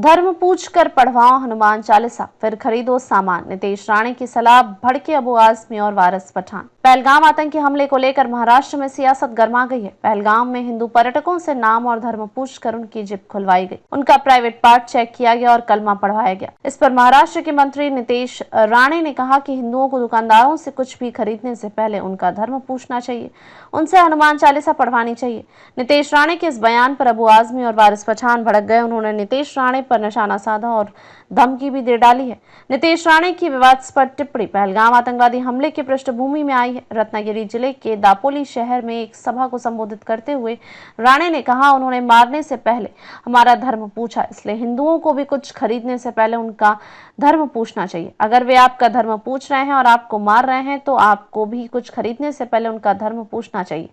धर्म पूछ कर पढ़वाओ हनुमान चालीसा, फिर खरीदो सामान। नीतीश राणे की सलाह, भड़के अबू आजमी और वारिस पठान। पहलगाम आतंकी हमले को लेकर महाराष्ट्र में सियासत गर्मा गई है। पहलगाम में हिंदू पर्यटकों से नाम और धर्म पूछकर उनकी जिप खुलवाई गई, उनका प्राइवेट पार्ट चेक किया गया और कलमा पढ़वाया गया। इस पर महाराष्ट्र के मंत्री नीतीश राणे ने कहा कि हिंदुओं को दुकानदारों से कुछ भी खरीदने से पहले उनका धर्म पूछना चाहिए, उनसे हनुमान चालीसा पढ़वानी चाहिए। नीतीश राणे के इस बयान पर अबू आजमी और वारिस पठान भड़क गए। उन्होंने नीतीश राणे पर निशाना साधा और धमकी भी दे डाली है। नीतीश राणे की विवादास्पद टिप्पणी पहलगाम आतंकवादी हमले की पृष्ठभूमि में आई है। रत्नागिरी जिले के दापोली शहर में एक सभा को संबोधित करते हुए राणे ने कहा, उन्होंने मारने से पहले हमारा धर्म पूछा, इसलिए हिंदुओं को भी कुछ खरीदने से पहले उनका धर्म पूछना चाहिए। अगर वे आपका धर्म पूछ रहे हैं और आपको मार रहे हैं तो आपको भी कुछ खरीदने से पहले उनका धर्म पूछना चाहिए।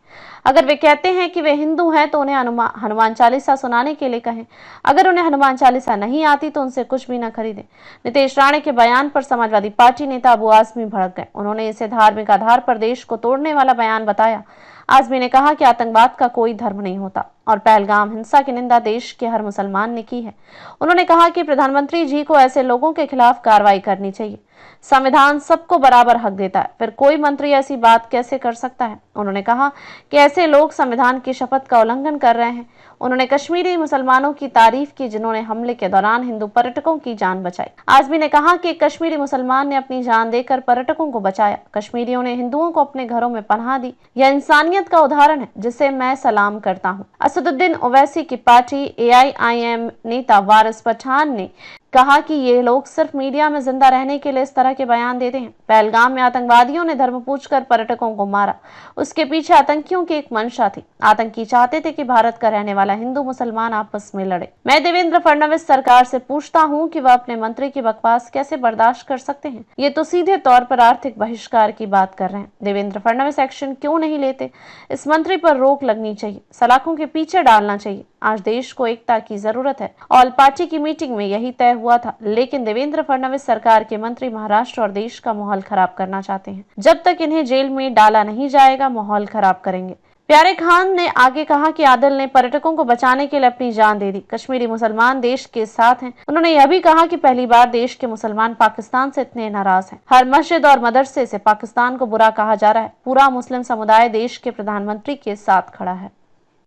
अगर वे कहते हैं कि वे हिंदू हैं तो उन्हें हनुमान चालीसा सुनाने के लिए कहें। अगर उन्हें हनुमान चालीसा नहीं आती तो उनसे कुछ भी न खरीदें। नीतीश राणे के बयान पर समाजवादी पार्टी नेता अबू आजमी भड़क गए। उन्होंने इसे धार्मिक आधार पर देश को तोड़ने वाला बयान बताया। आजमी ने कहा कि आतंकवाद का कोई धर्म नहीं होता और पहलगाम हिंसा की निंदा देश के हर मुसलमान ने की है। उन्होंने कहा कि प्रधानमंत्री जी को ऐसे लोगों के खिलाफ कार्रवाई करनी चाहिए। संविधान सबको बराबर हक देता है, फिर कोई मंत्री ऐसी बात कैसे कर सकता है। उन्होंने कहा कि ऐसे लोग संविधान की शपथ का उल्लंघन कर रहे हैं। उन्होंने कश्मीरी मुसलमानों की तारीफ की जिन्होंने हमले के दौरान हिंदू पर्यटकों की जान बचाई। आजमी ने कहा कि कश्मीरी मुसलमान ने अपनी जान देकर पर्यटकों को बचाया। कश्मीरियों ने हिंदुओं को अपने घरों में पनाह दी। यह इंसानियत का उदाहरण है जिसे मैं सलाम करता हूँ। असदुद्दीन ओवैसी की पार्टी AIIM नेता वारिस पठान ने कहा कि ये लोग सिर्फ मीडिया में जिंदा रहने के लिए इस तरह के बयान देते हैं। पहलगाम में आतंकवादियों ने धर्म पूछकर पर्यटकों को मारा, उसके पीछे आतंकियों की एक मंशा थी। आतंकी चाहते थे कि भारत का रहने वाला हिंदू मुसलमान आपस में लड़े। मैं देवेंद्र फडणवीस सरकार से पूछता हूँ कि वह अपने मंत्री की बकवास कैसे बर्दाश्त कर सकते हैं। ये तो सीधे तौर पर आर्थिक बहिष्कार की बात कर रहे हैं। देवेंद्र फडणवीस एक्शन क्यों नहीं लेते? इस मंत्री पर रोक लगनी चाहिए, सलाखों के पीछे डालना चाहिए। आज देश को एकता की जरूरत है। ऑल पार्टी की मीटिंग में यही तय हुआ था, लेकिन देवेंद्र फडणवीस सरकार के मंत्री महाराष्ट्र और देश का माहौल खराब करना चाहते हैं। जब तक इन्हें जेल में डाला नहीं जाएगा, माहौल खराब करेंगे। प्यारे खान ने आगे कहा कि आदिल ने पर्यटकों को बचाने के लिए अपनी जान दे दी। कश्मीरी मुसलमान देश के साथ हैं। उन्होंने यह भी कहा कि पहली बार देश के मुसलमान पाकिस्तान से इतने नाराज हैं। हर मस्जिद और मदरसे से पाकिस्तान को बुरा कहा जा रहा है। पूरा मुस्लिम समुदाय देश के प्रधानमंत्री के साथ खड़ा है।